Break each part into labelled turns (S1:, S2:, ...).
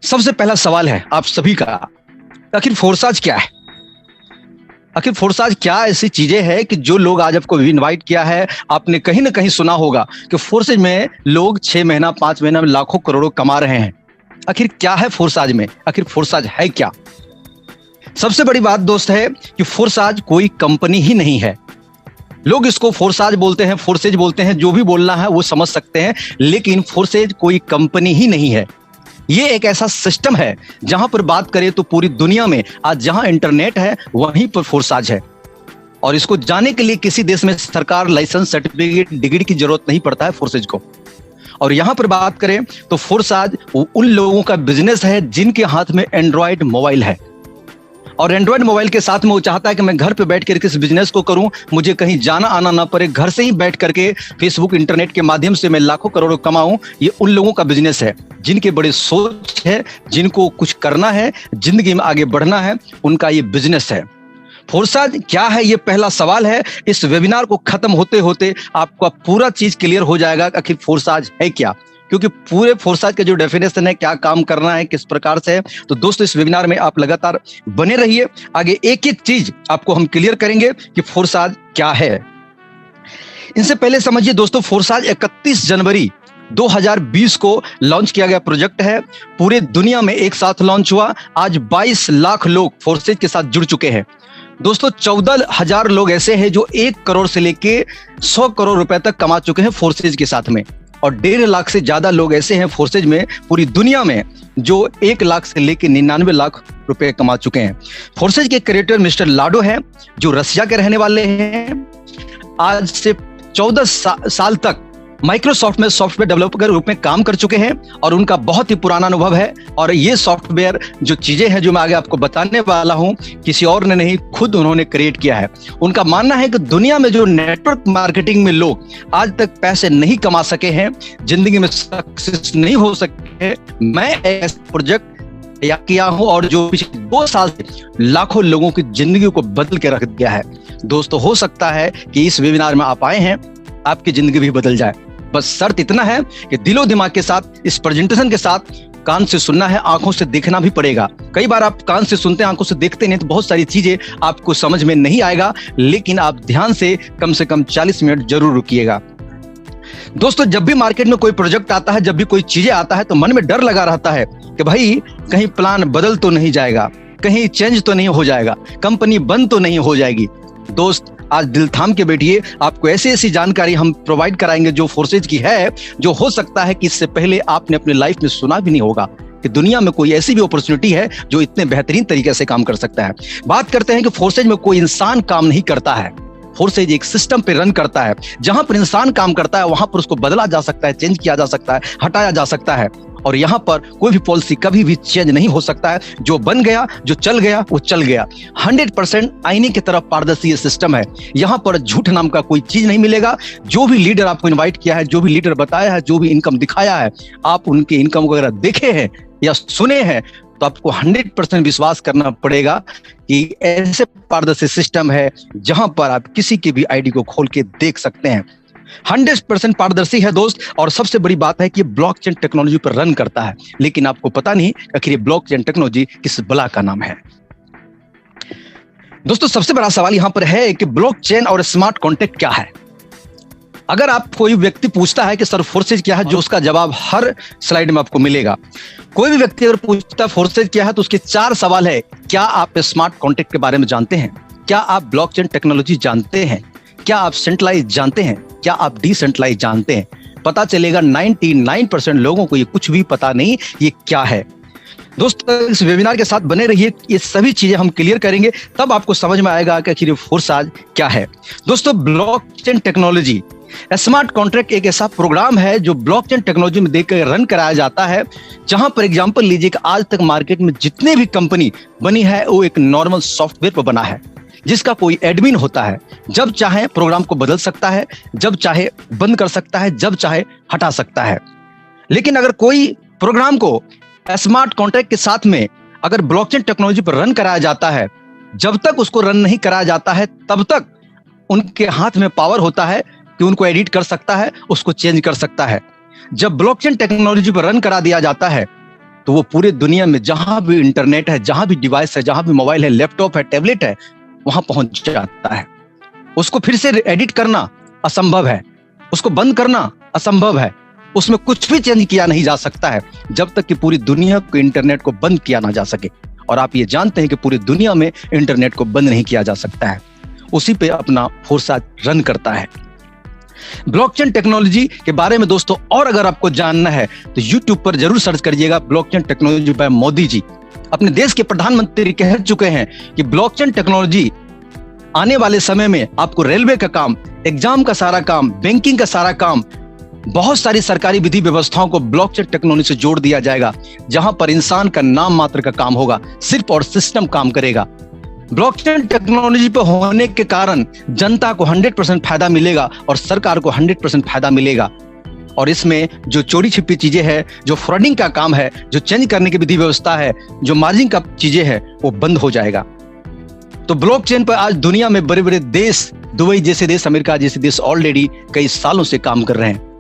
S1: सबसे पहला सवाल है आप सभी का, आखिर फोर्साज क्या है? आखिर फोर्साज क्या ऐसी चीजें हैं कि जो लोग आज आपको इनवाइट किया है, आपने कहीं ना कहीं सुना होगा कि फोर्सेज में लोग 6 महीना 5 महीना में लाखों करोड़ों कमा रहे हैं। आखिर क्या है फोर्साज में? आखिर फोर्साज है क्या? सबसे बड़ी बात दोस्त है कि फोर्साज कोई कंपनी ही नहीं है। लोग इसको फोर्साज बोलते हैं, फोर्सेज बोलते हैं, जो भी बोलना है वो समझ सकते हैं, लेकिन फोर्सेज कोई कंपनी ही नहीं है। ये एक ऐसा सिस्टम है जहां पर बात करें तो पूरी दुनिया में आज जहां इंटरनेट है वहीं पर फोर्साज है। और इसको जाने के लिए किसी देश में सरकार, लाइसेंस, सर्टिफिकेट, डिग्री की जरूरत नहीं पड़ता है फोर्सेज को। और यहां पर बात करें तो फोर्साज उन लोगों का बिजनेस है जिनके हाथ में एंड्रॉयड मोबाइल है। और एंड्रॉयड मोबाइल के साथ में वो चाहता है कि मैं घर पे बैठ कर किस बिजनेस को करूं, मुझे कहीं जाना आना ना पड़े, घर से ही बैठ करके फेसबुक, इंटरनेट के माध्यम से मैं लाखों करोड़ों कमाऊं। ये उन लोगों का बिजनेस है जिनके बड़े सोच है, जिनको कुछ करना है, जिंदगी में आगे बढ़ना है, उनका ये बिजनेस है। फोर्साज क्या है, ये पहला सवाल है। इस वेबिनार को खत्म होते होते आपका पूरा चीज क्लियर हो जाएगा कि आखिर फोर्साज है क्या, क्योंकि पूरे फोर्साज का जो डेफिनेशन है, क्या काम करना है, किस प्रकार से है। तो दोस्तों इस वेबिनार में आप लगातार बने रहिए, आगे एक एक चीज आपको हम क्लियर करेंगे कि फोर्साज क्या है। इनसे पहले समझिए दोस्तों, फोर्साज 31 जनवरी 2020 को लॉन्च किया गया प्रोजेक्ट है। पूरे दुनिया में एक साथ लॉन्च हुआ। आज 22 लाख लोग फोर्सेज के साथ जुड़ चुके हैं। दोस्तों 14,000 लोग ऐसे हैं जो 1 करोड़ से लेके 100 करोड़ रुपए तक कमा चुके हैं फोर्सेज के साथ में। और 1.5 लाख से ज्यादा लोग ऐसे हैं फोर्सेज में पूरी दुनिया में जो 1 लाख से लेके 99 लाख रुपए कमा चुके हैं। फोर्सेज के क्रिएटर मिस्टर लाडो हैं, जो रसिया के रहने वाले हैं। आज से 14 साल तक माइक्रोसॉफ्ट में सॉफ्टवेयर डेवलपर के रूप में काम कर चुके हैं और उनका बहुत ही पुराना अनुभव है। और ये सॉफ्टवेयर जो चीजें हैं जो मैं आगे आपको बताने वाला हूं, किसी और ने नहीं, खुद उन्होंने क्रिएट किया है। उनका मानना है कि दुनिया में जो नेटवर्क मार्केटिंग में लोग आज तक पैसे नहीं कमा सके हैं, जिंदगी में सक्सेस नहीं हो सके, मैं ऐसा प्रोजेक्ट या किया हूं और जो पिछले 2 साल से लाखों लोगों की जिंदगी को बदल के रख दिया है। दोस्तों हो सकता है कि इस वेबिनार में आप आए हैं, आपकी जिंदगी भी बदल जाए। बस शर्त इतना है कि दिलो दिमाग के साथ, इस प्रेजेंटेशन के साथ कान से सुनना है, आंखों से देखना भी पड़ेगा। कई बार आप कान से सुनते हैं, आंखों से देखते नहीं, तो बहुत सारी चीजें आपको समझ में नहीं आएगा, लेकिन आप ध्यान से कम 40 मिनट जरूर रुकिएगा। दोस्तों जब भी मार्केट में कोई प्रोजेक्ट आता है, जब भी कोई चीजें आता है, तो मन में डर लगा रहता है कि भाई कहीं प्लान बदल तो नहीं जाएगा, कहीं चेंज तो नहीं हो जाएगा, कंपनी बंद तो नहीं हो जाएगी। दोस्त आज दिल थाम के बैठिए, आपको ऐसी ऐसी जानकारी हम प्रोवाइड कराएंगे जो फोर्सेज की है, जो हो सकता है कि इससे पहले आपने अपनी लाइफ में सुना भी नहीं होगा कि दुनिया में कोई ऐसी भी अपॉर्चुनिटी है जो इतने बेहतरीन तरीके से काम कर सकता है। बात करते हैं कि फोर्सेज में कोई इंसान काम नहीं करता है। फोर्सेज एक सिस्टम पे रन करता है। जहां पर इंसान काम करता है वहां पर उसको बदला जा सकता है, चेंज किया जा सकता है, हटाया जा सकता है। और यहाँ पर कोई भी पॉलिसी कभी भी चेंज नहीं हो सकता है। जो बन गया, जो चल गया, वो चल गया। 100% आईने की तरफ पारदर्शी ये सिस्टम है। यहाँ पर झूठ नाम का कोई चीज नहीं मिलेगा। जो भी लीडर आपको इनवाइट किया है, जो भी लीडर बताया है, जो भी इनकम दिखाया है, आप उनके इनकम वगैरह देखे हैं या सुने हैं, तो आपको 100% विश्वास करना पड़ेगा कि ऐसे पारदर्शी सिस्टम है जहां पर आप किसी की भी आईडी को खोल के देख सकते हैं। 100% पारदर्शी है दोस्त। और सबसे बड़ी बात है कि ये ब्लॉकचेन टेक्नोलॉजी पर रन करता है, लेकिन आपको पता नहीं आखिर ये ब्लॉकचेन टेक्नोलॉजी किस बला का नाम है। दोस्तों सबसे बड़ा सवाल यहां पर है कि ब्लॉकचेन और स्मार्ट कॉन्ट्रैक्ट क्या है। अगर आप कोई व्यक्ति पूछता है कि सर फोर्सेज क्या है, जो उसका जवाब हर स्लाइड में आपको मिलेगा। कोई भी व्यक्ति अगर पूछता है फोर्सेज क्या है, तो उसके 4 सवाल है। क्या आप स्मार्ट कॉन्ट्रैक्ट के बारे में जानते हैं? क्या आप ब्लॉकचेन टेक्नोलॉजी जानते हैं? क्या आप सेंट्रलाइज जानते हैं? क्या आप डिसेंट्रलाइज जानते हैं? पता चलेगा 99% लोगों को ये कुछ भी पता नहीं ये क्या है। दोस्तों इस वेबिनार के साथ बने रहिए, ये सभी चीजें हम क्लियर करेंगे, तब आपको समझ में आएगा कि आखिर फोर्साज क्या है। दोस्तों ब्लॉकचेन टेक्नोलॉजी, स्मार्ट कॉन्ट्रैक्ट एक ऐसा प्रोग्राम है जो ब्लॉकचेन टेक्नोलॉजी में देकर रन कराया जाता है। जहां पर एग्जांपल लीजिए कि आज तक मार्केट में जितने भी कंपनी बनी है वो एक नॉर्मल सॉफ्टवेयर पर बना है, जिसका कोई एडमिन होता है। जब चाहे प्रोग्राम को बदल सकता है, जब चाहे बंद कर सकता है, जब चाहे हटा सकता है। लेकिन अगर कोई प्रोग्राम को स्मार्ट कॉन्ट्रैक्ट के साथ में अगर ब्लॉकचेन टेक्नोलॉजी पर रन कराया जाता है, जब तक उसको रन नहीं कराया जाता है तब तक उनके हाथ में पावर होता है कि उनको एडिट कर सकता है, उसको चेंज कर सकता है। जब ब्लॉकचेन टेक्नोलॉजी पर रन करा दिया जाता है तो वो पूरे दुनिया में जहां भी इंटरनेट है, जहां भी डिवाइस है, जहां भी मोबाइल है, लैपटॉप है, टैबलेट है, वहां पहुंच जाता है। उसको फिर से एडिट करना असंभव है, उसको बंद करना असंभव है, उसमें कुछ भी चेंज किया नहीं जा सकता है जब तक कि पूरी दुनिया को इंटरनेट को बंद किया ना जा सके। और आप ये जानते हैं कि पूरी दुनिया में इंटरनेट को बंद नहीं किया जा सकता है, उसी पे अपना फोर्साज रन करता है। ब्लॉकचेन टेक्नोलॉजी के बारे में दोस्तों और अगर आपको जानना है तो यूट्यूब पर जरूर सर्च करिएगा blockchain technology by Modi ji. अपने देश के प्रधानमंत्री कह चुके हैं कि ब्लॉकचेन टेक्नोलॉजी आने वाले समय में आपको रेलवे का काम, एग्जाम का सारा काम, बैंकिंग का सारा काम, बहुत सारी सरकारी विधि व्यवस्थाओं को ब्लॉकचेन टेक्नोलॉजी से जोड़ दिया जाएगा, जहां पर इंसान का नाम मात्र का काम होगा, सिर्फ और सिस्टम काम करेगा। ब्लॉकचेन टेक्नोलॉजी पर होने के कारण जनता को 100% फायदा मिलेगा और सरकार को 100% फायदा मिलेगा। और इसमें जो चोरी छिपी चीजें हैं, जो फ्रॉडिंग का काम है, जो चेंज करने की विधि व्यवस्था है, जो मार्जिन का चीजें हैं, वो बंद हो जाएगा। तो ब्लॉकचेन पर आज दुनिया में बड़े बड़े देश, दुबई जैसे देश, अमेरिका जैसे देश ऑलरेडी कई सालों से काम कर रहे हैं।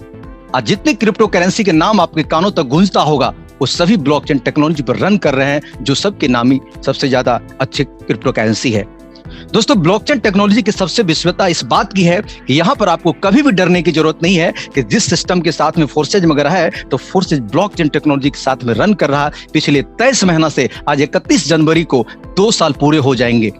S1: आज जितने क्रिप्टो करेंसी के नाम आपके कानों तक गूंजता होगा, वो सभी ब्लॉकचेन टेक्नोलॉजी पर रन कर रहे हैं, जो सबके नामी सबसे ज्यादा अच्छे क्रिप्टो करेंसी है। दोस्तों, ब्लॉकचेन टेक्नोलॉजी की सबसे विशेषता इस बात की है कि यहाँ पर आपको कभी भी डरने की जरूरत नहीं है कि जिस सिस्टम के साथ में फोर्सेज मगर है, तो फोर्सेज ब्लॉकचेन टेक्नोलॉजी के साथ में रन कर रहा है पिछले 23 महीना से। आज 31 जनवरी को 2 साल पूरे हो जाएंगे।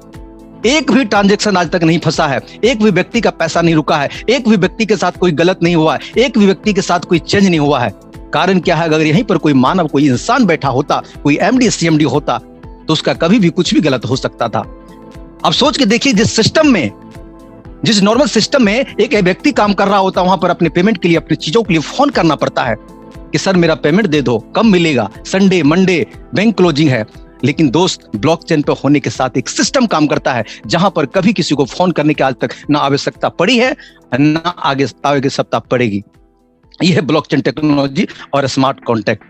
S1: एक भी ट्रांजैक्शन आज तक नहीं फंसा है, एक भी व्यक्ति का पैसा नहीं रुका है, एक भी व्यक्ति के साथ कोई गलत नहीं हुआ है, एक भी व्यक्ति के साथ कोई चेंज नहीं हुआ है। कारण क्या है? अगर यहीं पर कोई मानव, कोई इंसान बैठा होता, कोई एमडी सीएमडी होता, तो उसका कभी भी कुछ भी गलत हो सकता था। अब सोच के देखिए, जिस सिस्टम में, जिस नॉर्मल सिस्टम में एक व्यक्ति काम कर रहा होता, वहां पर अपने पेमेंट के लिए, अपनी चीजों के लिए फोन करना पड़ता है कि सर मेरा पेमेंट दे दो, कब मिलेगा, संडे, मंडे, बैंक क्लोजिंग है। लेकिन दोस्त, ब्लॉकचेन पे होने के साथ एक सिस्टम काम करता है, जहां पर कभी किसी को फोन करने की आज तक ना आवश्यकता पड़ी है, ना आगे सप्ताह पड़ेगी। यह है ब्लॉकचेन टेक्नोलॉजी और स्मार्ट कॉन्ट्रैक्ट।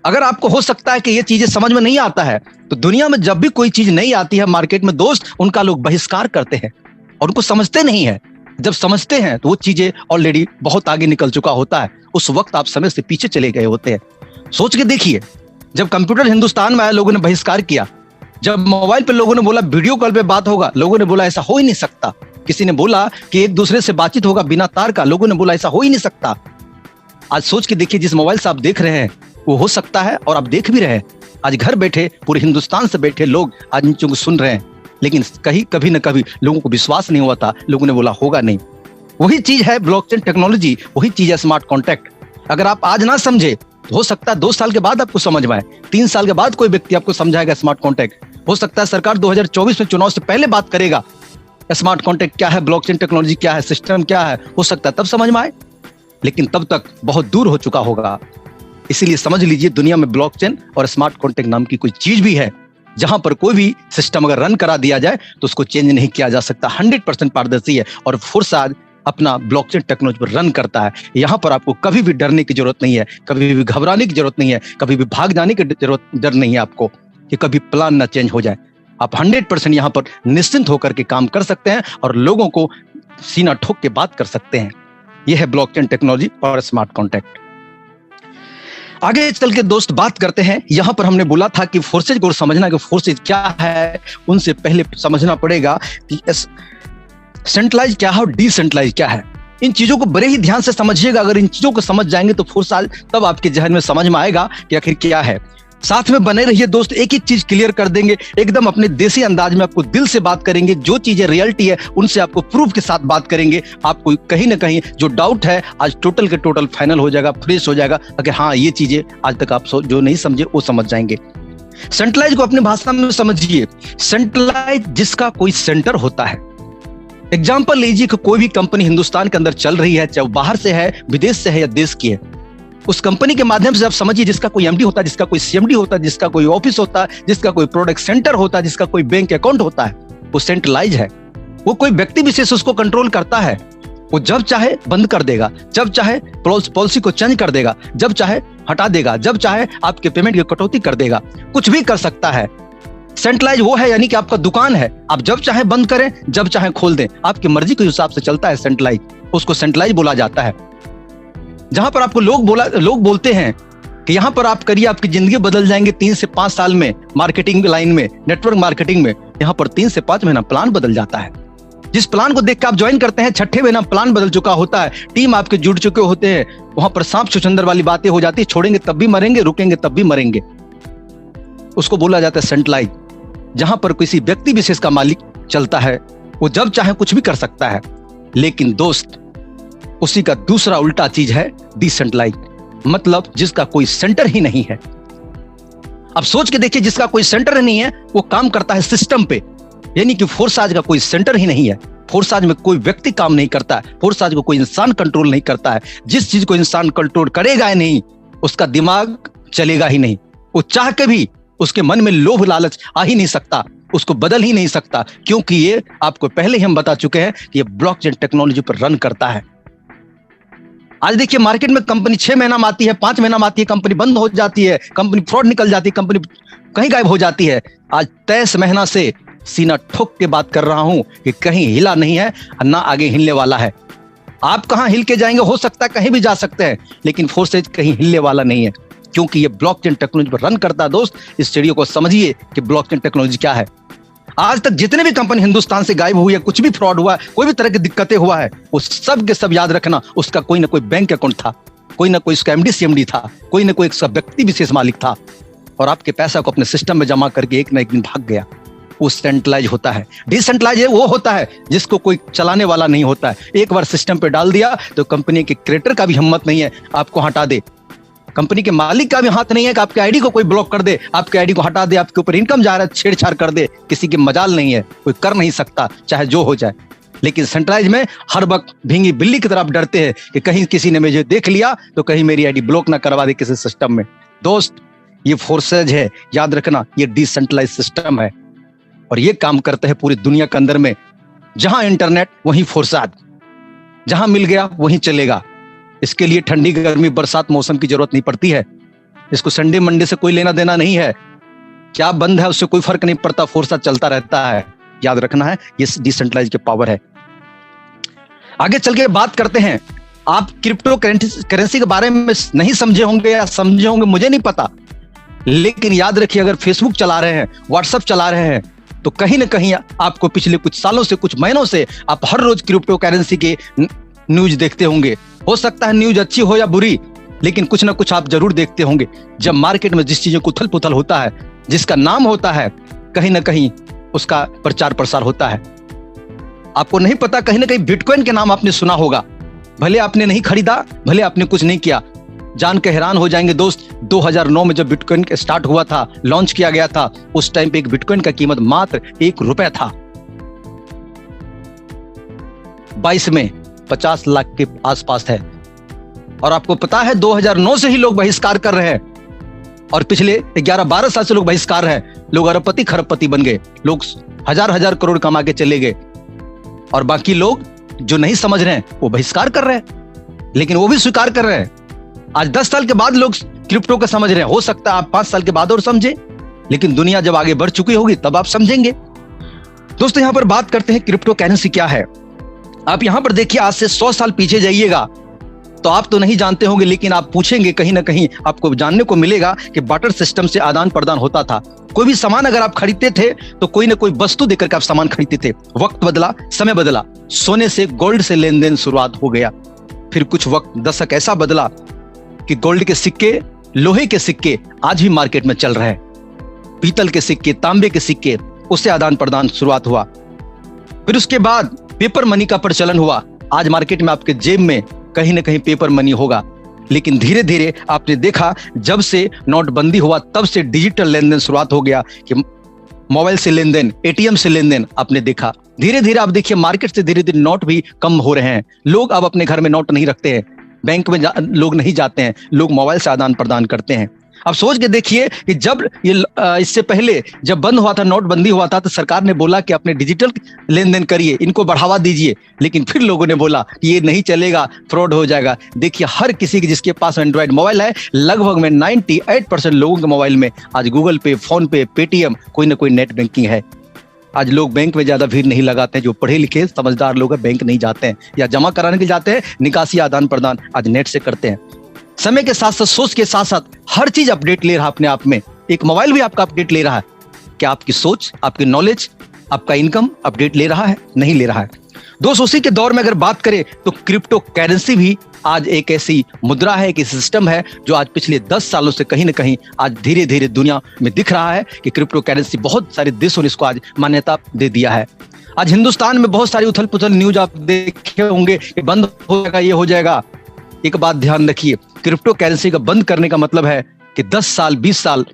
S1: अगर आपको हो सकता है कि ये चीजें समझ में नहीं आता है, तो दुनिया में जब भी कोई चीज नहीं आती है मार्केट में दोस्त, उनका लोग बहिष्कार करते हैं और उनको समझते नहीं है। जब समझते हैं तो वो चीजें ऑलरेडी बहुत आगे निकल चुका होता है, उस वक्त आप समय से पीछे चले गए होते हैं। सोच के देखिए, जब कंप्यूटर हिंदुस्तान में आया, लोगों ने बहिष्कार किया। जब मोबाइल पे लोगों ने बोला वीडियो कॉल पे बात होगा, लोगों ने बोला ऐसा हो ही नहीं सकता। किसी ने बोला कि एक दूसरे से बातचीत होगा बिना तार का, लोगों ने बोला ऐसा हो ही नहीं सकता। आज सोच के देखिए, जिस मोबाइल से आप देख रहे हैं वो हो सकता है, और आप देख भी रहे हैं। आज घर बैठे पूरे हिंदुस्तान से बैठे लोग आज इन चीजों को सुन रहे हैं, लेकिन कभी न कभी लोगों को विश्वास नहीं हुआ था, लोगों ने बोला होगा नहीं। वही चीज है ब्लॉकचेन टेक्नोलॉजी, वही चीज है स्मार्ट कॉन्ट्रैक्ट। अगर आप आज ना समझे तो हो सकता है 2 साल के बाद आपको समझ में आए, 3 साल के बाद कोई व्यक्ति आपको समझाएगा स्मार्ट कॉन्ट्रैक्ट। हो सकता है सरकार 2024 में चुनाव से पहले बात करेगा स्मार्ट कॉन्ट्रैक्ट क्या है, ब्लॉकचेन टेक्नोलॉजी क्या है, सिस्टम क्या है। हो सकता है तब समझ में आए, लेकिन तब तक बहुत दूर हो चुका होगा। इसीलिए समझ लीजिए, दुनिया में ब्लॉकचेन और स्मार्ट कॉन्ट्रैक्ट नाम की कोई चीज भी है, जहां पर कोई भी सिस्टम अगर रन करा दिया जाए तो उसको चेंज नहीं किया जा सकता। 100% पारदर्शी है और फोर्साज अपना ब्लॉकचेन टेक्नोलॉजी पर रन करता है। यहां पर आपको कभी भी डरने की जरूरत नहीं है, कभी भी घबराने की जरूरत नहीं है, कभी भी भाग जाने की डर नहीं है आपको कि कभी प्लान ना चेंज हो जाए। आप 100% यहां पर निश्चिंत होकर के काम कर सकते हैं और लोगों को सीना ठोक के बात कर सकते हैं। यह है ब्लॉकचेन टेक्नोलॉजी और स्मार्ट कॉन्ट्रैक्ट। आगे चल के दोस्त बात करते हैं। यहां पर हमने बोला था कि फोर्सेज को समझना कि फोर्सेज क्या है, उनसे पहले समझना पड़ेगा कि सेंट्रलाइज क्या है और डिसेंट्रलाइज क्या है। इन चीजों को बड़े ही ध्यान से समझिएगा। अगर इन चीजों को समझ जाएंगे तो फोर्साज तब आपके जहन में समझ में आएगा कि आखिर क्या है। साथ में बने रहिए दोस्त, एक एक चीज क्लियर कर देंगे, एकदम अपने देसी अंदाज में आपको दिल से बात करेंगे। जो चीजें रियलिटी है उनसे आपको प्रूफ के साथ बात करेंगे। आपको कहीं ना कहीं जो डाउट है आज टोटल के टोटल फाइनल हो जाएगा, फ्रेश हो जाएगा कि हाँ ये चीजें आज तक आप जो नहीं समझे वो समझ जाएंगे। सेंट्रलाइज को अपनी भाषा में समझिए। सेंट्रलाइज जिसका कोई सेंटर होता है। एग्जाम्पल लीजिए कि कोई भी कंपनी हिंदुस्तान के अंदर चल रही है, चाहे वो बाहर से है, विदेश से है या देश की है। उस कंपनी के माध्यम से आप समझिए, जिसका कोई एमडी होता है, जिसका कोई सीएमडी होता है, जिसका कोई ऑफिस होता है, जिसका कोई प्रोडक्ट सेंटर होता है, जिसका कोई बैंक अकाउंट होता है, वो सेंट्रलाइज है। वो कोई व्यक्ति विशेष उसको कंट्रोल करता है। वो जब चाहे बंद कर देगा, जब चाहे पॉलिसी को चेंज कर देगा, जब चाहे हटा देगा, जब चाहे आपके पेमेंट की कटौती कर देगा, कुछ भी कर सकता है। सेंट्रलाइज वो है, यानी कि आपका दुकान है, आप जब चाहे बंद करें, जब चाहे खोल दें, आपकी मर्जी के हिसाब से चलता है सेंट्रलाइज। उसको सेंट्रलाइज बोला जाता है। जहां पर आपको लोग बोलते हैं कि यहां पर आप करिए, आपकी जिंदगी बदल जाएंगे 3 से 5 साल में। मार्केटिंग लाइन में, नेटवर्क मार्केटिंग में यहां पर 3 से 5 महीना प्लान बदल जाता है। जिस प्लान को देख के आप ज्वाइन करते हैं, 6ठे महीना प्लान बदल चुका होता है, टीम आपके जुड़ चुके होते हैं, वहां पर सांप छुछंदर वाली बातें हो जाती है, छोड़ेंगे तब भी मरेंगे, रुकेंगे तब भी मरेंगे। उसको बोला जाता है सेंट्रलाइज, जहां पर किसी व्यक्ति विशेष का मालिक चलता है, वो जब चाहे कुछ भी कर सकता है। लेकिन दोस्त, उसी का दूसरा उल्टा चीज है डिसेंट्रलाइज, मतलब जिसका कोई सेंटर ही नहीं है। अब सोच के देखिए, जिसका कोई सेंटर नहीं है वो काम करता है सिस्टम पे, यानी कि फोर्साज का कोई सेंटर ही नहीं है। फोर्साज में कोई व्यक्ति काम नहीं करता है, फोर्साज को कोई इंसान कंट्रोल नहीं करता है। जिस चीज को इंसान कंट्रोल करेगा ही नहीं, उसका दिमाग चलेगा ही नहीं। वो चाह के भी उसके मन में लोभ लालच आ ही नहीं सकता, उसको बदल ही नहीं सकता, क्योंकि ये आपको पहले ही हम बता चुके हैं कि ये ब्लॉकचेन टेक्नोलॉजी पर रन करता है। आज देखिए मार्केट में कंपनी 6 महीना में आती है, 5 महीना में आती है, कंपनी बंद हो जाती है, कंपनी फ्रॉड निकल जाती है, कंपनी कहीं गायब हो जाती है। आज 23 महीना से सीना ठोक के बात कर रहा हूं कि कहीं हिला नहीं है, ना आगे हिलने वाला है। आप कहां हिल के जाएंगे, हो सकता है कहीं भी जा सकते हैं, लेकिन फोर्सेज कहीं हिलने वाला नहीं है, क्योंकि ये ब्लॉकचेन टेक्नोलॉजी पर रन करता है। दोस्त, इस चिड़ियों को समझिए कि ब्लॉकचेन टेक्नोलॉजी क्या है। आज तक जितने भी कंपनी हिंदुस्तान से गायब हुई है, कुछ भी फ्रॉड हुआ है, कोई भी तरह की दिक्कतें हुआ है, वो सब के सब याद रखना, उसका कोई ना कोई बैंक अकाउंट था, कोई ना कोई उसका एमडी सीएमडी था, कोई ना कोई उसका व्यक्ति विशेष मालिक था, और आपके पैसा को अपने सिस्टम में जमा करके एक ना एक दिन भाग गया। वो सेंट्रलाइज होता है। डिसेंट्रलाइज वो होता है जिसको कोई चलाने वाला नहीं होता है। एक बार सिस्टम पे डाल दिया तो कंपनी के क्रिएटर का भी हिम्मत नहीं है आपको हटा दे, कंपनी के मालिक का भी हाथ नहीं है कि आपके आईडी को कोई ब्लॉक कर दे, आपके आईडी को हटा दे, आपके ऊपर इनकम जा रहा है छेड़छाड़ कर दे। किसी की मजाल नहीं है, कोई कर नहीं सकता, चाहे जो हो जाए। लेकिन सेंट्रलाइज में हर वक्त भींगी बिल्ली की तरह आप डरते हैं कि कहीं किसी ने मुझे देख लिया तो कहीं मेरी आईडी ब्लॉक ना करवा दे किसी सिस्टम में। दोस्त, ये फोर्सेज है, याद रखना, ये डिसेंट्रलाइज सिस्टम है, और ये काम करते हैं पूरी दुनिया के अंदर में। जहां इंटरनेट वहीं फोर्साज, जहां मिल गया वहीं चलेगा। इसके लिए ठंडी गर्मी बरसात मौसम की जरूरत नहीं पड़ती है। इसको संडे मंडे से कोई लेना देना नहीं है, क्या बंद है उससे कोई फर्क नहीं पड़ता, फोर्सा चलता रहता है। याद रखना है, ये डिसेंट्रलाइज की पावर है। आगे चल के बात करते हैं। आप क्रिप्टो करेंसी के बारे में नहीं समझे होंगे या समझे होंगे, मुझे नहीं पता, लेकिन याद रखिए, अगर फेसबुक चला रहे हैं, व्हाट्सएप चला रहे हैं, तो कहीं ना कहीं आपको पिछले कुछ सालों से, कुछ महीनों से आप हर रोज क्रिप्टो करेंसी के न्यूज देखते होंगे। हो सकता है न्यूज अच्छी हो या बुरी, लेकिन कुछ ना कुछ आप जरूर देखते होंगे। जब मार्केट में जिस चीजों को उथल पुथल होता है, जिसका नाम होता है, कहीं ना कहीं उसका प्रचार प्रसार होता है। आपको नहीं पता, कहीं ना कहीं बिटकॉइन के नाम आपने सुना होगा, भले आपने नहीं खरीदा, भले आपने कुछ नहीं किया। जान के हैरान हो जाएंगे दोस्त, 2009 में जब बिटकॉइन स्टार्ट हुआ था, लॉन्च किया गया था, उस टाइम पे एक बिटकॉइन का कीमत मात्र ₹1 था। 22 में 50 लाख के आसपास है। और आपको पता है 2009 से ही लोग बहिष्कार कर रहे हैं, और पिछले 11-12 साल से लोग बहिष्कार रहे हैं। लोग अरबपति खरबपति बन गए, लोग हजार करोड़ कमा के चले गए, और बाकी लोग जो नहीं समझ रहे हैं वो बहिष्कार कर रहे हैं, लेकिन वो भी स्वीकार कर रहे हैं। आज 10 साल के बाद लोग क्रिप्टो को समझ रहे हैं, हो सकता है आप 5 साल के बाद और समझे, लेकिन दुनिया जब आगे बढ़ चुकी होगी तब आप समझेंगे। दोस्तों, यहां पर बात करते हैं क्रिप्टो करेंसी क्या है। आप यहां पर देखिए, आज से 100 साल पीछे जाइएगा तो आप तो नहीं जानते होंगे, लेकिन आप पूछेंगे, कहीं ना कहीं आपको जानने को मिलेगा कि बार्टर सिस्टम से आदान प्रदान होता था। कोई भी सामान अगर आप खरीदते थे तो कोई ना कोई वस्तु देकर के आप सामान खरीदते थे। वक्त बदला, समय बदला, सोने से गोल्ड से लेन देन शुरुआत हो गया। फिर कुछ वक्त दशक ऐसा बदला कि गोल्ड के सिक्के, लोहे के सिक्के आज भी मार्केट में चल रहे हैं, पीतल के सिक्के, तांबे के सिक्के, उससे आदान प्रदान शुरुआत हुआ। फिर उसके बाद पेपर मनी का प्रचलन हुआ। आज मार्केट में आपके जेब में कहीं ना कहीं पेपर मनी होगा, लेकिन धीरे धीरे आपने देखा, जब से नोटबंदी हुआ तब से डिजिटल लेन देन शुरुआत हो गया कि मोबाइल से लेन देन, एटीएम से लेन देन आपने देखा। धीरे धीरे आप देखिए मार्केट से धीरे धीरे नोट भी कम हो रहे हैं। लोग अब अपने घर में नोट नहीं रखते हैं, बैंक में लोग नहीं जाते हैं, लोग मोबाइल से आदान प्रदान करते हैं। अब सोच के देखिए कि जब ये इससे पहले जब बंद हुआ था, नोटबंदी हुआ था, तो सरकार ने बोला कि अपने डिजिटल लेन देन करिए, इनको बढ़ावा दीजिए, लेकिन फिर लोगों ने बोला कि ये नहीं चलेगा, फ्रॉड हो जाएगा। देखिए हर किसी के जिसके पास एंड्रॉइड मोबाइल है, लगभग में 98% लोगों के मोबाइल में आज गूगल पे, फोन पे, पेटीएम, कोई ना कोई नेट बैंकिंग है। आज लोग बैंक में ज्यादा भीड़ नहीं लगाते हैं, जो पढ़े लिखे समझदार लोग हैं बैंक नहीं जाते हैं, या जमा कराने के लिए जाते हैं, निकासी आदान प्रदान आज नेट से करते हैं। समय के साथ साथ, सोच के साथ साथ हर चीज अपडेट ले रहा है अपने आप में। एक मोबाइल भी आपका अपडेट ले रहा है। क्या आपकी सोच, आपकी नॉलेज, आपका इनकम अपडेट ले रहा है? नहीं ले रहा है। दोस्त, उसी के दौर में अगर बात करें तो क्रिप्टो करेंसी भी आज एक ऐसी मुद्रा है, एक सिस्टम है जो आज पिछले 10 सालों से कहीं ना कहीं आज धीरे धीरे दुनिया में दिख रहा है कि क्रिप्टो करेंसी, बहुत सारे देशों ने इसको आज मान्यता दे दिया है। आज हिंदुस्तान में बहुत सारी उथल पुथल न्यूज आप देखे होंगे कि बंद हो जाएगा, ये हो जाएगा। एक बात ध्यान रखिए, क्रिप्टो करेंसी का बंद करने का मतलब है कि 10 साल 20 साल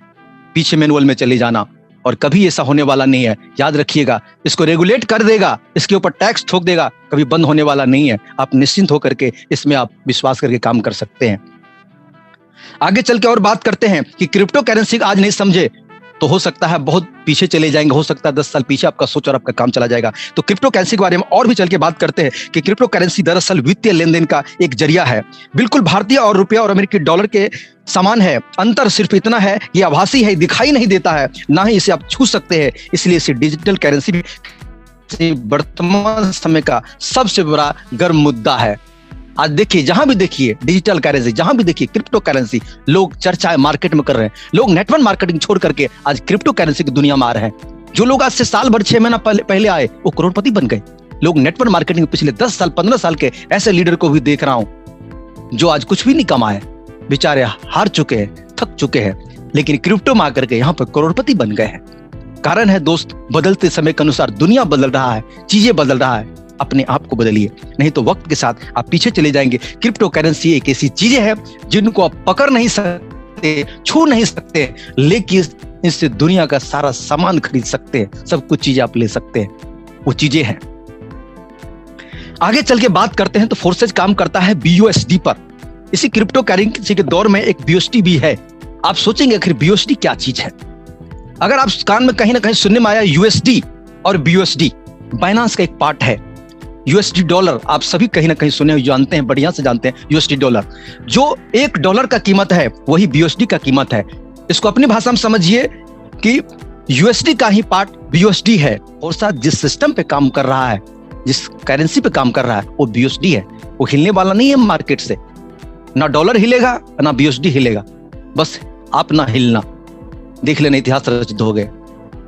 S1: पीछे मैनुअल में चले जाना, और कभी ऐसा होने वाला नहीं है। याद रखिएगा, इसको रेगुलेट कर देगा, इसके ऊपर टैक्स ठोक देगा, कभी बंद होने वाला नहीं है। आप निश्चिंत होकर के इसमें आप विश्वास करके काम कर सकते हैं। आगे चल के और बात करते हैं कि क्रिप्टो करेंसी आज नहीं समझे तो हो सकता है बहुत पीछे चले जाएंगे, हो सकता है 10 साल पीछे आपका सोच और आपका काम चला जाएगा। तो क्रिप्टो करेंसी के बारे में और भी चल के बात करते हैं कि क्रिप्टो करेंसी दरअसल वित्तीय लेन देन का एक जरिया है। बिल्कुल भारतीय और रुपया और अमेरिकी डॉलर के समान है। अंतर सिर्फ इतना है, ये आभासी है, दिखाई नहीं देता है, ना ही इसे आप छू सकते हैं। इसलिए इसे डिजिटल करेंसी भी वर्तमान समय का सबसे बड़ा गर्म मुद्दा है। आज देखिए, जहां भी देखिए डिजिटल करेंसी, जहां भी देखिए क्रिप्टो करेंसी, लोग चर्चा मार्केट में कर रहे हैं। लोग नेटवर्क मार्केटिंग छोड़ करके आज क्रिप्टो करेंसी की दुनिया में आ रहे हैं। जो लोग आज से साल भर 6 महीना पहले आए वो करोड़पति बन गए। लोग नेटवर्क मार्केटिंग पिछले 10 साल 15 साल के ऐसे लीडर को भी देख रहा हूं जो आज कुछ भी नहीं कमाए, बेचारे हार चुके हैं, थक चुके हैं, लेकिन क्रिप्टो में आकर के यहाँ पर करोड़पति बन गए हैं। कारण है दोस्त, बदलते समय के अनुसार दुनिया बदल रहा है, चीजें बदल रहा है। अपने आप को बदलिए, नहीं तो वक्त के साथ आप पीछे चले जाएंगे। क्रिप्टो करेंसी एक ऐसी चीजें है जिनको आप पकड़ नहीं सकते, छू नहीं सकते, लेकिन इससे दुनिया का सारा सामान खरीद सकते हैं, सब कुछ चीजें आप ले सकते हैं, वो चीजें हैं। आगे चल के बात करते हैं तो फोर्सेज काम करता है BUSD पर। इसी क्रिप्टो करेंसी के दौर में एक BUSD भी है। आप सोचेंगे आखिर BUSD क्या चीज है? अगर आप कान में कहीं ना कहीं सुनने में आया USD और BUSD, बाइनेंस का एक पार्ट है। USD डॉलर आप सभी कहीं ना कहीं सुने, जानते हैं, बढ़िया से जानते हैं। USD डॉलर, जो $1 का कीमत है वही BUSD का कीमत है। इसको अपनी भाषा में समझिए कि USD का ही पार्ट BUSD है, और साथ जिस सिस्टम पे काम कर रहा है, जिस करेंसी पे काम कर रहा है वो BUSD है। वो हिलने वाला नहीं है मार्केट से, ना डॉलर हिलेगा ना BUSD हिलेगा, बस आप ना हिलना, देख लेना, इतिहास रचित हो गए।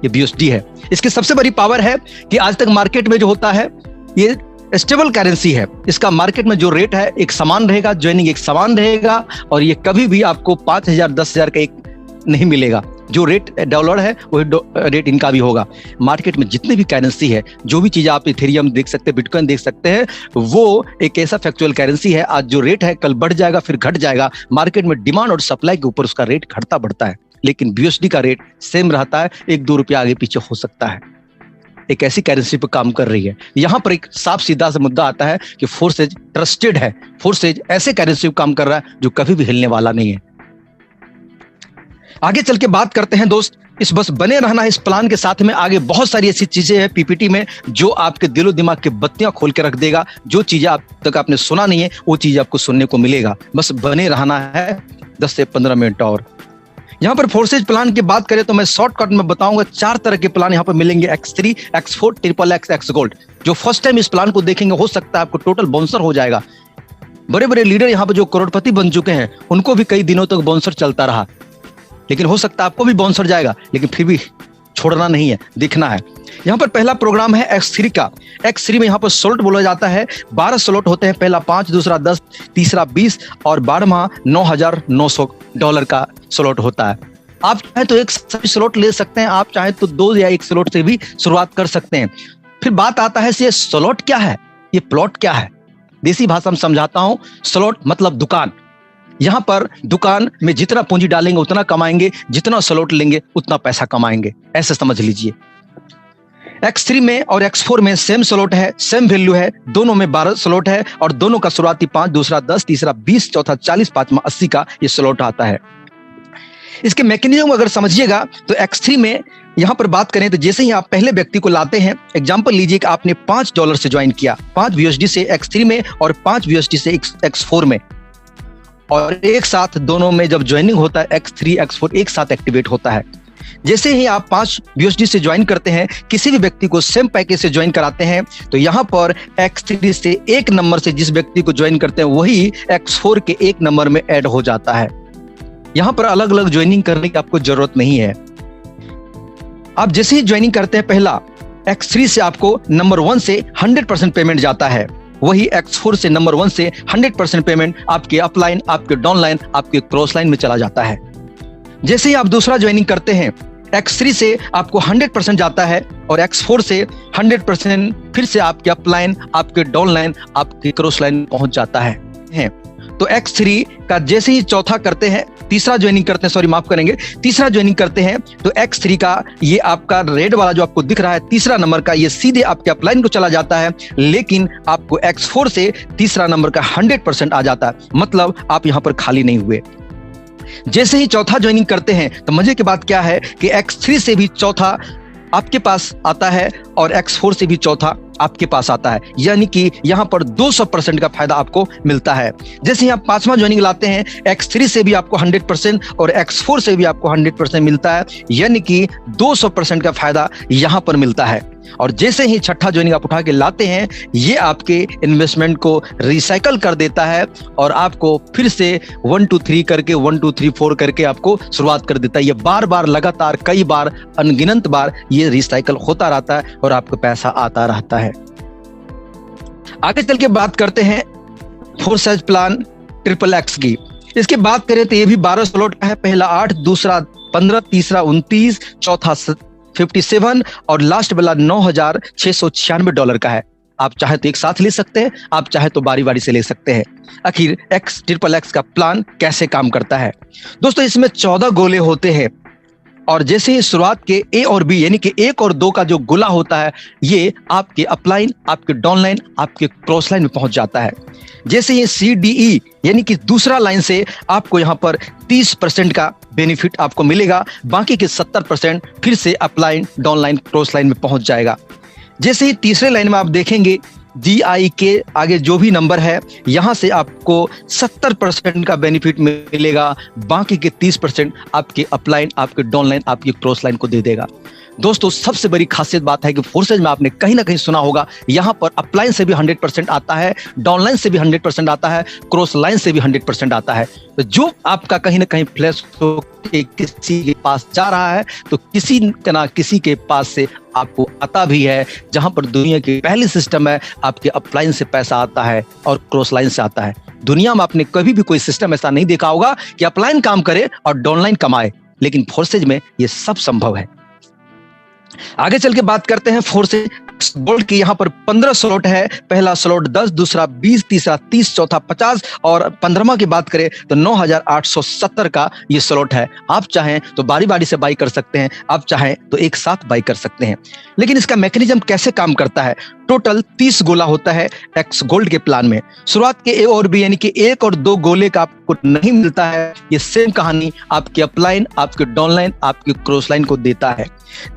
S1: ये BUSD है। इसकी सबसे बड़ी पावर है कि आज तक मार्केट में जो होता है ये स्टेबल करेंसी है। इसका मार्केट में जो रेट है एक समान रहेगा, ज्वाइनिंग एक समान रहेगा, और ये कभी भी आपको 5,000 10,000 का एक नहीं मिलेगा। जो रेट डॉलर है वही रेट इनका भी होगा। मार्केट में जितने भी करेंसी है, जो भी चीजें आप इथेरियम देख सकते हैं, बिटकॉइन देख सकते हैं, वो एक ऐसा फैक्चुअल करेंसी है। आज जो रेट है कल बढ़ जाएगा, फिर घट जाएगा। मार्केट में डिमांड और सप्लाई के ऊपर उसका रेट घटता बढ़ता है, लेकिन BUSD का रेट सेम रहता है, 1-2 रुपया आगे पीछे हो सकता है। एक ऐसी करेंसी पर काम कर रही है। यहां पर एक साफ सीधा सा मुद्दा आता है कि फोर्सेज ट्रस्टेड है। फोर्सेज ऐसे करेंसी पर काम कर रहा है जो कभी भी हिलने वाला नहीं है। आगे चल के बात करते हैं दोस्त, इस बस बने रहना इस प्लान के साथ में आगे बहुत सारी ऐसी चीजें हैं PPT में जो आपके दिलो दिमाग की बत्तियां खोल के रख देगा। जो चीजें आप तक आपने सुना नहीं है वो चीज आपको सुनने को मिलेगा। बस बने रहना है 10 से 15 मिनट और। यहाँ पर फोर्सेज प्लान की बात करें तो मैं शॉर्टकट में बताऊंगा 4 तरह के प्लान यहाँ पर मिलेंगे, X3, X4, XXX, X gold. जो फर्स्ट टाइम इस प्लान को देखेंगे हो सकता है आपको टोटल बाउंसर हो जाएगा। बड़े बड़े लीडर यहाँ पर जो करोड़पति बन चुके हैं उनको भी कई दिनों तक बाउंसर चलता रहा, लेकिन हो सकता है आपको भी बाउंसर जाएगा, लेकिन फिर भी छोड़ना नहीं है, देखना है। यहाँ पर पहला प्रोग्राम है X3 का। X3 में यहाँ पर स्लॉट बोला जाता है, 12 स्लॉट होते हैं। पहला 5, दूसरा 10, तीसरा 20 और 12वां $9,900 का स्लॉट होता है। आप चाहे तो एक स्लॉट ले सकते हैं, आप चाहे तो 2 या 1 स्लॉट से भी शुरुआत कर सकते हैं। फिर बात आता है ये स्लॉट क्या है, ये प्लॉट क्या है। देसी भाषा में समझाता हूं, स्लॉट मतलब दुकान। यहां पर दुकान में जितना पूंजी डालेंगे उतना कमाएंगे, जितना स्लॉट लेंगे उतना पैसा कमाएंगे, ऐसे समझ लीजिए। X3 में और X4 में सेम स्लॉट है, सेम वैल्यू है, दोनों में 12 स्लॉट है और दोनों का शुरुआती 5, दूसरा 10, तीसरा 20, चौथा 40, पांचवा 80 का ये स्लॉट आता है। इसके मैकेनिज्म अगर समझिएगा तो X3 में यहां पर बात करें तो जैसे ही आप पहले व्यक्ति को लाते हैं, एग्जांपल लीजिए कि आपने $5 से ज्वाइन किया, 5 BUSD से X3 में और 5 BUSD से X4 में, और एक साथ दोनों में जब ज्वाइनिंग होता है X3 X4 एक साथ एक्टिवेट होता है। जैसे ही आप 5 USD से ज्वाइन करते हैं, किसी भी व्यक्ति को सेम पैकेज से ज्वाइन कराते हैं, तो यहाँ पर X3 से एक नंबर से जिस व्यक्ति को ज्वाइन करते हैं वही X4 के एक नंबर में ऐड हो जाता है। यहाँ पर अलग अलग ज्वाइनिंग करने की आपको जरूरत नहीं है। आप जैसे ही ज्वाइनिंग करते हैं, पहला X3 से आपको नंबर 1 से 100% पेमेंट जाता है, वही X4 से नंबर 1 से 100% पेमेंट आपके अपलाइन, आपके डाउनलाइन, आपके क्रॉस लाइन में चला जाता है। जैसे ही आप दूसरा ज्वाइनिंग करते हैं, X3 से आपको 100% जाता है और X4 से 100% फिर से आपके अपलाइन, आपके डाउनलाइन, आपके क्रॉस लाइन पहुंच जाता है। तो X3 का जैसे ही चौथा करते हैं, तीसरा ज्वाइनिंग करते हैं, सॉरी माफ करेंगे, तीसरा ज्वाइनिंग करते हैं, तो X3 का ये आपका रेड वाला जो आपको दिख रहा है तीसरा नंबर का, ये सीधे आपके अपलाइन को चला जाता है, लेकिन आपको X4 से तीसरा नंबर का 100% आ जाता है, मतलब आप यहां पर खाली नहीं हुए। जैसे ही चौथा ज्वाइनिंग करते हैं, तो मजे की बात क्या है कि X3 से भी चौथा आपके पास आता है और X4 से भी चौथा आपके पास आता है, यानी कि यहां पर 200% का फायदा आपको मिलता है। जैसे ही आप पांचवा ज्वाइनिंग लाते हैं, X3 से भी आपको 100% और X4 से भी आपको 100% मिलता है, यानी कि 200% का फायदा यहां पर मिलता है। और जैसे ही छठा ज्वाइनिंग आप उठा के लाते हैं, ये आपके इन्वेस्टमेंट को रिसाइकल कर देता है और आपको फिर से 1 2 3 करके 1 2 3 4 करके आपको शुरुआत कर देता है। ये बार बार लगातार कई बार अनगिनत बार ये रिसाइकल होता रहता है और आपको पैसा आता रहता है। आगे चल के बात करते हैं फोर्सेज प्लान XXX की। इसकी बात करें तो ये भी 12 स्लॉट का है, पहला 8, दूसरा 15, तीसरा 29, चौथा 57 और लास्ट वाला $9,696 का है। आप चाहे तो एक साथ ले सकते हैं, आप चाहे तो बारी बारी से ले सकते हैं। आखिर XXX का प्लान कैसे काम करता है? दोस्तों, इसमें 14 गोले होते हैं और जैसे ही शुरुआत के A और B यानी कि 1 और 2 का जो गोला होता है, ये आपके अपलाइन, आपके डाउनलाइन, आपके क्रॉस लाइन में पहुंच जाता है। जैसे ये CDE यानी कि दूसरा लाइन से आपको यहाँ पर 30% का बेनिफिट आपको मिलेगा, बाकी के 70% फिर से अपलाइन, डाउनलाइन, क्रॉस लाइन में पहुंच जाएगा। जैसे ही तीसरे लाइन में आप देखेंगे DI के आगे जो भी नंबर है, यहाँ से आपको 70% का बेनिफिट मिलेगा, बाकी के 30% आपके अपलाइन, आपके डाउनलाइन, आपके क्रॉस लाइन को दे देगा। दोस्तों, सबसे बड़ी खासियत बात है कि फोर्सेज में आपने कहीं ना कहीं सुना होगा, यहाँ पर अपलाइन से भी 100% आता है, डाउनलाइन से भी 100% आता है, क्रॉस लाइन से भी 100% आता है। तो जो आपका कहीं ना कहीं फ्लैश हो के किसी के पास जा रहा है, तो किसी ना किसी के पास से आपको आता भी है। जहां पर दुनिया की पहली सिस्टम है, आपके अपलाइन से पैसा आता है और क्रॉस लाइन से आता है। दुनिया में आपने कभी भी कोई सिस्टम ऐसा नहीं देखा होगा कि अपलाइन काम करे और डाउनलाइन कमाए, लेकिन फोर्सेज में ये सब संभव है। आगे चल के बात करते हैं फोर्सेज गोल्ड की। यहाँ पर 15 स्लॉट है, पहला स्लॉट 10, दूसरा 20, तीसरा 30, चौथा 50 और 15वां की बात करें तो 9,870 का ये स्लॉट है। आप चाहें तो बारी बारी से बाई कर सकते हैं, आप चाहें तो एक साथ बाई कर सकते हैं। लेकिन इसका मैकेनिज्म कैसे काम करता है? टोटल 30 गोला होता है एक्स गोल्ड के प्लान में। शुरुआत के A और B यानी कि 1 और 2 गोले का आपको नहीं मिलता है। ये सेम कहानी आपके अपलाइन, आपके डाउनलाइन, आपके क्रॉस लाइन को देता है।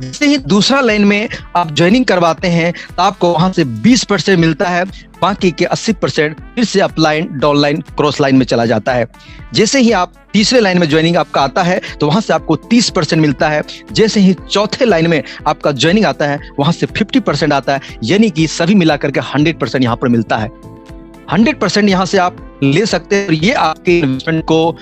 S1: जैसे ही दूसरा लाइन में आप ज्वाइनिंग करवाते हैं तो आपको वहां से 20% मिलता है, बाकी के 80% फिर से अपलाइन, डाउनलाइन, क्रॉस लाइन में चला जाता है। जैसे ही आप तीसरे लाइन में ज्वाइनिंग आपका आता है तो वहां से आपको 30% मिलता है। जैसे ही चौथे लाइन में आपका ज्वाइनिंग आता है वहां से 50% आता है, यानी कि सभी मिलाकर के 100% यहां पर मिलता है। 100% यहां से आप ले सकते हैं और ये आपके इन्वेस्टमेंट को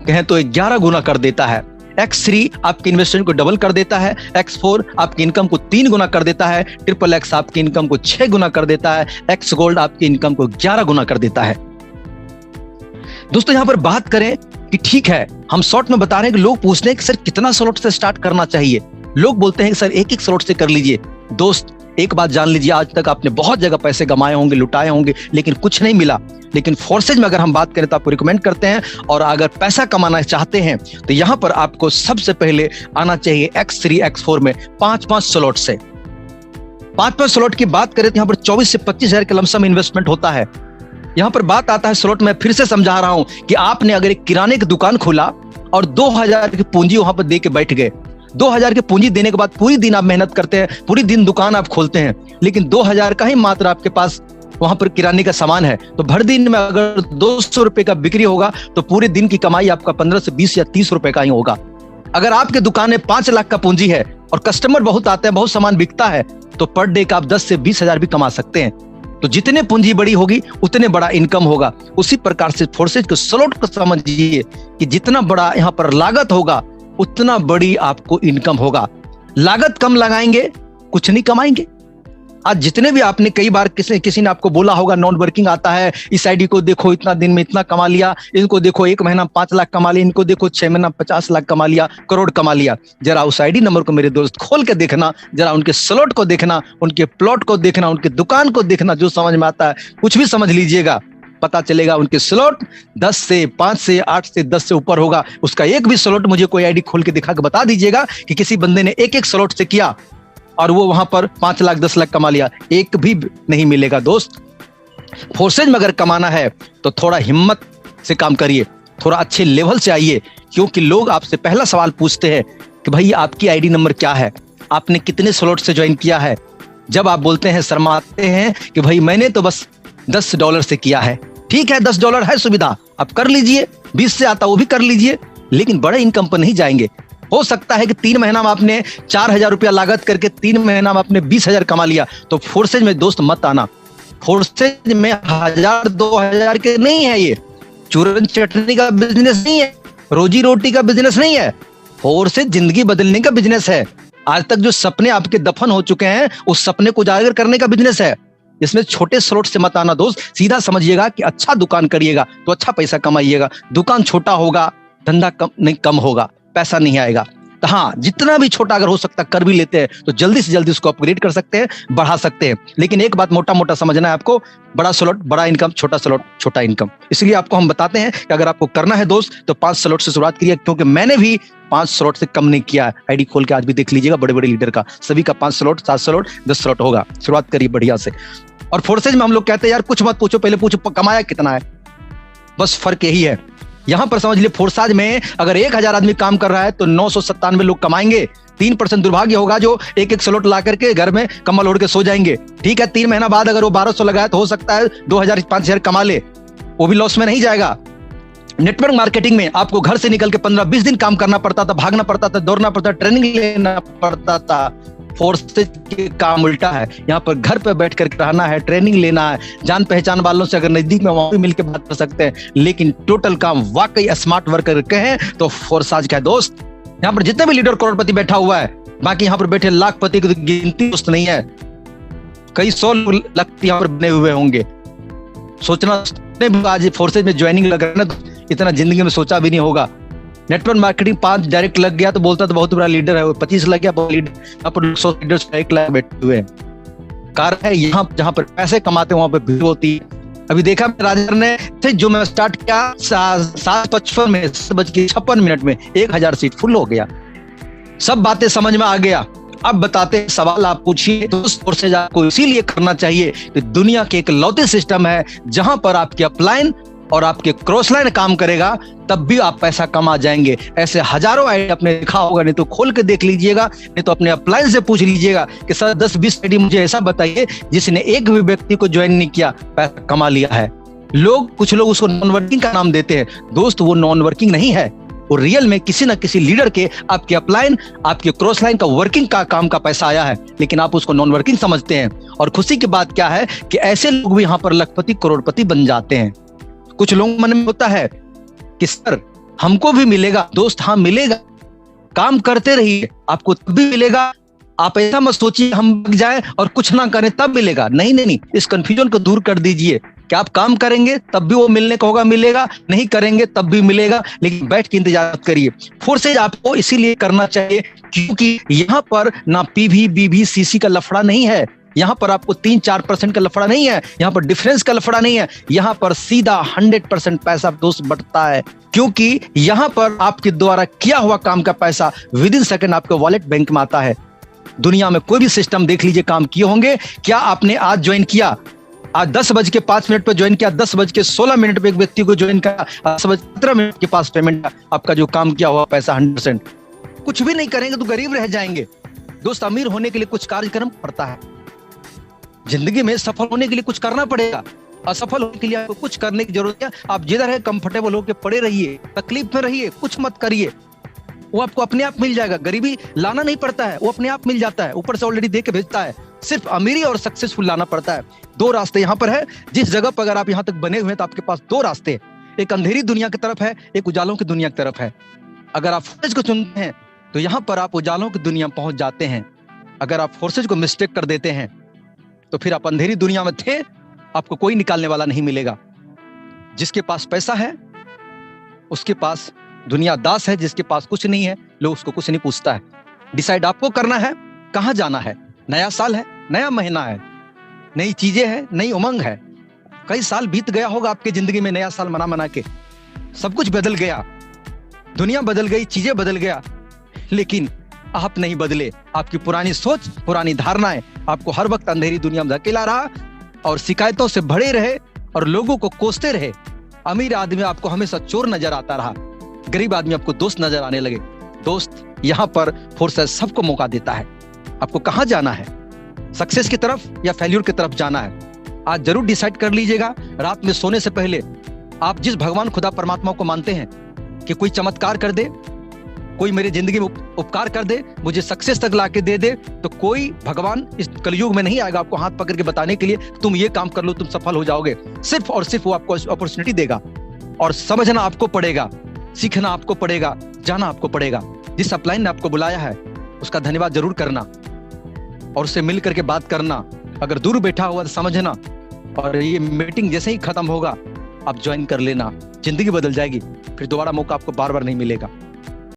S1: कहें तो 11 गुना कर देता है। X3 आपके इन्वेस्टमेंट को डबल कर देता है, X4 आपकी इनकम को 3 गुना कर देता है, XXX आपकी इनकम को 6 गुना कर देता है, एक्स गोल्ड आपकी इनकम को 11 गुना कर देता है। दोस्तों, यहां पर बात करें कि ठीक है, हम शॉर्ट में बता रहे हैं कि लोग पूछते हैं कि सर कितना स्लॉट से स्टार्ट करना चाहिए। लोग बोलते हैं कि सर एक स्लॉट से कर लीजिए। दोस्त, एक बात जान लीजिए, आज तक आपने बहुत जगह पैसे कमाए होंगे, लुटाए होंगे, लेकिन कुछ नहीं मिला। लेकिन फोर्सेज में अगर हम बात करें तो आपको रिकमेंड करते हैं, और अगर पैसा कमाना चाहते हैं तो यहां पर आपको सबसे पहले आना चाहिए X3 X4 में 5-5 स्लॉट से। 5-5 स्लॉट की बात करें तो यहां पर 24 से 25 हजार का लमसम इन्वेस्टमेंट होता है। यहां पर बात आता है स्लॉट में, फिर से समझा रहा हूं कि आपने अगर एक किराने की दुकान खोला और 2000 की पूंजी वहां पर दे के बैठ गए, 2000 की पूंजी देने के बाद पूरी दिन आप मेहनत करते हैं, पूरी दिन दुकान आप खोलते हैं, लेकिन 2000 का ही मात्र आपके पास वहां पर किराने का सामान है, तो भर दिन में अगर 200 रुपए का बिक्री होगा तो पूरे दिन की कमाई आपका 15 से 20 या 30 रुपए का ही होगा। अगर आपके दुकान में 5 लाख का पूंजी है और कस्टमर बहुत आते हैं, बहुत सामान बिकता है, तो पर डे का आप 10 से 20 हजार भी कमा सकते हैं। तो जितने पूंजी बड़ी होगी उतने बड़ा इनकम होगा। उसी प्रकार से फोर्सेज के स्लॉट को समझिए कि जितना बड़ा यहाँ पर लागत होगा उतना बड़ी आपको इनकम होगा। लागत कम लगाएंगे कुछ नहीं कमाएंगे। आज जितने भी आपने कई बार किसी ने आपको बोला होगा नॉन वर्किंग आता है, इस आईडी को देखो इतना दिन में इतना कमा लिया, इनको देखो 1 महीना 5 लाख कमा लिया, इनको देखो 6 महीना 50 लाख कमा लिया, करोड़ कमा लिया। जरा उस आईडी नंबर को मेरे दोस्त खोल के देखना, जरा उनके स्लॉट को देखना, उनके प्लॉट को देखना, उनके दुकान को देखना, जो समझ में आता है कुछ भी समझ लीजिएगा, पता चलेगा उनके स्लॉट 10 से 5 से 8 से 10 से ऊपर होगा। उसका एक भी स्लॉट मुझे कोई आईडी खोल के दिखा के बता दीजिएगा कि किसी बंदे ने एक स्लॉट से किया और वो वहां पर 5 लाख 10 लाख कमा लिया, एक भी नहीं मिलेगा। दोस्त, फोर्सेज में अगर कमाना है तो थोड़ा हिम्मत से काम करिए, थोड़ा अच्छे लेवल से आइए, क्योंकि लोग आपसे पहला सवाल पूछते हैं कि भाई आपकी आईडी नंबर क्या है, आपने कितने स्लॉट से ज्वाइन किया है। जब आप बोलते हैं, शर्माते हैं कि भाई मैंने तो बस $10 से किया है, ठीक है $10 है सुविधा, आप कर लीजिए, 20 से आता वो भी कर लीजिए, लेकिन बड़े इनकम पर नहीं जाएंगे। हो सकता है कि 3 महीना में आपने 4,000 रुपया लागत करके 3 महीना में आपने 20,000 कमा लिया। तो फोर्सेज में दोस्त मत आना। फोर्सेज में 1,000-2,000 के नहीं है, ये चूरन चटनी का बिजनेस नहीं है, रोजी रोटी का बिजनेस नहीं है। फोर्सेज जिंदगी बदलने का बिजनेस है। आज तक जो सपने आपके दफन हो चुके हैं उस सपने को उजागर करने का बिजनेस है। इसमें छोटे स्लॉट से मत आना दोस्त। सीधा समझिएगा कि अच्छा दुकान करिएगा तो अच्छा पैसा कमाइएगा। दुकान छोटा होगा, धंधा कम होगा, पैसा नहीं आएगा। तो हाँ, जितना भी छोटा अगर हो सकता कर भी लेते हैं तो जल्दी से जल्दी उसको अपग्रेड कर सकते हैं, बढ़ा सकते हैं। लेकिन एक बात मोटा मोटा समझना है आपको, बड़ा स्लॉट बड़ा इनकम, छोटा स्लॉट छोटा इनकम। इसलिए आपको हम बताते हैं कि अगर आपको करना है दोस्त तो 5 स्लॉट से शुरुआत करिए, क्योंकि मैंने भी 5 स्लॉट से कम नहीं किया है। आईडी खोल के आज भी देख लीजिएगा, बड़े बड़े लीडर का सभी का 5 स्लॉट 7 स्लॉट 10 स्लॉट होगा। शुरुआत करिए बढ़िया से। और फोर्सेज में हम लोग कहते हैं यार कुछ मत पूछो, पहले पूछो कमाया कितना है, बस फर्क यही है। यहां पर समझ लिए फोर्साज में अगर 1,000 आदमी काम कर रहा है तो 997 लोग कमाएंगे। 3% दुर्भाग्य होगा जो एक स्लॉट ला करके घर में कम्बल ओढ़ के सो जाएंगे। ठीक है, 3 महीना बाद अगर वो 1200 लगाया तो हो सकता है 2,000-5,000 कमा ले, वो भी लॉस में नहीं जाएगा। नेटवर्क मार्केटिंग में आपको घर से निकल के 15-20 दिन काम करना पड़ता था, भागना पड़ता था, दौड़ना पड़ता था, ट्रेनिंग लेना पड़ता था। फोर्सेज के काम उल्टा है, यहाँ पर घर पे बैठ कर रहना है, ट्रेनिंग लेना है, जान पहचान वालों से अगर नजदीक में वहां भी मिलकर बात कर सकते हैं, लेकिन टोटल काम वाकई स्मार्ट वर्कर कहें तो फोर्साज का है दोस्त। यहाँ पर जितने भी लीडर करोड़पति बैठा हुआ है, बाकी यहाँ पर बैठे लाखपति की गिनती दोस्त नहीं है, कई 100 लाख यहाँ पर बने हुए होंगे। सोचना आज फोर्सेज में ज्वाइनिंग लग रहा है ना, इतना जिंदगी में सोचा भी नहीं होगा। नेटवर्क मार्केटिंग 5 डायरेक्ट लग गया तो बोलता तो बहुत बड़ा लीडर है, 25 लग गया लीडर, यहाँ पर 100 लीडर्स डायरेक्ट लग बैठे हुए हैं। कारण है यहाँ जहाँ पर पैसे कमाते हैं वहां पर भीड़ होती है। अभी देखा राजेंद्र ने जो मैं स्टार्ट किया 7:55 में 7:56 में 1,000 सीट फुल हो गया। सब बातें समझ में आ गया। अब बताते हैं, सवाल आप पूछिए तो उस कोर्सेज आपको इसीलिए करना चाहिए कि दुनिया के एक लौते सिस्टम है जहां पर आपके अपलाइन और आपके क्रॉस लाइन काम करेगा, तब भी आप पैसा कमा जाएंगे। ऐसे हजारों आईडी आपने देखा होगा, नहीं तो खोल के देख लीजिएगा, नहीं तो अपने अपलाइन से पूछ लीजिएगा कि सर 10-20 आईडी मुझे ऐसा बताइए जिसने एक भी व्यक्ति को ज्वाइन नहीं किया पैसा कमा लिया है। कुछ लोग उसको नॉन वर्किंग का नाम देते हैं दोस्त, वो नॉन वर्किंग नहीं है, वो रियल में किसी ना किसी लीडर के आपके अपलाइन आपके क्रॉस लाइन का वर्किंग का काम का पैसा आया है, लेकिन आप उसको नॉन वर्किंग समझते हैं। और खुशी की बात क्या है कि ऐसे लोग भी यहाँ पर लखपति करोड़पति बन जाते हैं। कुछ लोग मन में होता है कि सर हमको भी मिलेगा दोस्त, हाँ मिलेगा, काम करते रहिए आपको तब भी मिलेगा। आप ऐसा मत सोचिए हम लग जाए और कुछ ना करें तब मिलेगा, नहीं, इस कंफ्यूजन को दूर कर दीजिए कि आप काम करेंगे तब भी वो मिलने का होगा, मिलेगा, नहीं करेंगे तब भी मिलेगा, लेकिन बैठ के इंतजार करिए। फोर्सेज आपको इसीलिए करना चाहिए क्योंकि यहाँ पर ना पीवी बीवी सीसी का लफड़ा नहीं है, यहाँ पर आपको 3-4% का लफड़ा नहीं है, यहाँ पर डिफरेंस का लफड़ा नहीं है, यहाँ पर सीधा 100% पैसा दोस्त बढ़ता है, क्योंकि यहाँ पर आपके द्वारा किया हुआ काम का पैसा विद इन सेकंड आपके वॉलेट बैंक में आता है। दुनिया में कोई भी सिस्टम देख लीजिए काम किए होंगे, क्या आपने आज ज्वाइन किया, आज 10:05 पर ज्वाइन किया, 10:16 पे एक व्यक्ति को ज्वाइन किया, 10:15 के पास पेमेंट, आपका जो काम किया हुआ पैसा 100%। कुछ भी नहीं करेंगे तो गरीब रह जाएंगे दोस्त। अमीर होने के लिए कुछ कार्यक्रम पड़ता है, जिंदगी में सफल होने के लिए कुछ करना पड़ेगा, असफल होने के लिए आपको कुछ करने की जरूरत है। आप जिधर है कंफर्टेबल होकर पड़े रहिए, तकलीफ में रहिए, कुछ मत करिए। वो आपको अपने आप मिल जाएगा। गरीबी लाना नहीं पड़ता है, वो अपने आप मिल जाता है, ऊपर से ऑलरेडी दे के भेजता है। सिर्फ अमीरी और सक्सेसफुल लाना पड़ता है। दो रास्ते यहाँ पर है। जिस जगह पर अगर आप यहाँ तक बने हुए हैं तो आपके पास दो रास्ते हैं, एक अंधेरी दुनिया की तरफ है, एक उजालों की दुनिया की तरफ है। अगर आप फोर्सेज को चुनते हैं तो यहाँ पर आप उजालों की दुनिया में पहुंच जाते हैं। अगर आप फोर्सेज को मिस्टेक कर देते हैं तो फिर आप अंधेरी दुनिया में थे, आपको कोई निकालने वाला नहीं मिलेगा। जिसके पास पैसा है उसके पास दुनिया दास है, जिसके पास कुछ नहीं है लोग उसको कुछ नहीं पूछता है। डिसाइड आपको करना है कहां जाना है। नया साल है, नया महीना है, नई चीजें हैं, नई उमंग है। कई साल बीत गया होगा आपके जिंदगी में, नया साल मना मना के सब कुछ बदल गया, दुनिया बदल गई, चीजें बदल गया, लेकिन आप नहीं बदले। आपकी पुरानी सोच, पुरानी धारणाएं आपको हर वक्त अंधेरी दुनिया में धकेला रहा और शिकायतों से भरे रहे और लोगों को कोसते रहे। अमीर आदमी आपको हमेशा चोर नजर आता रहा, गरीब आदमी आपको दोस्त नजर आने लगे। दोस्त यहाँ पर फोर्सेस सबको मौका देता है। आपको कहां जाना है, सक्सेस की तरफ या फेल्यूर की तरफ जाना है, आज जरूर डिसाइड कर लीजिएगा। रात में सोने से पहले आप जिस भगवान खुदा परमात्मा को मानते हैं कि कोई चमत्कार कर दे, कोई मेरी जिंदगी में उपकार कर दे, मुझे सक्सेस तक लाके दे दे, तो कोई भगवान इस कलयुग में नहीं आएगा आपको हाथ पकड़ के बताने के लिए तुम ये काम कर लो, तुम सफल हो जाओगे। सिर्फ और सिर्फ वो आपको अपॉर्चुनिटी देगा और समझना आपको पड़ेगा, सीखना आपको पड़ेगा, जाना आपको पड़ेगा। जिस अपलाइन ने आपको बुलाया है उसका धन्यवाद जरूर करना और उससे मिल करके बात करना। अगर दूर बैठा हुआ तो समझना, और ये मीटिंग जैसे ही खत्म होगा आप ज्वाइन कर लेना, जिंदगी बदल जाएगी। फिर दोबारा मौका आपको बार बार नहीं मिलेगा।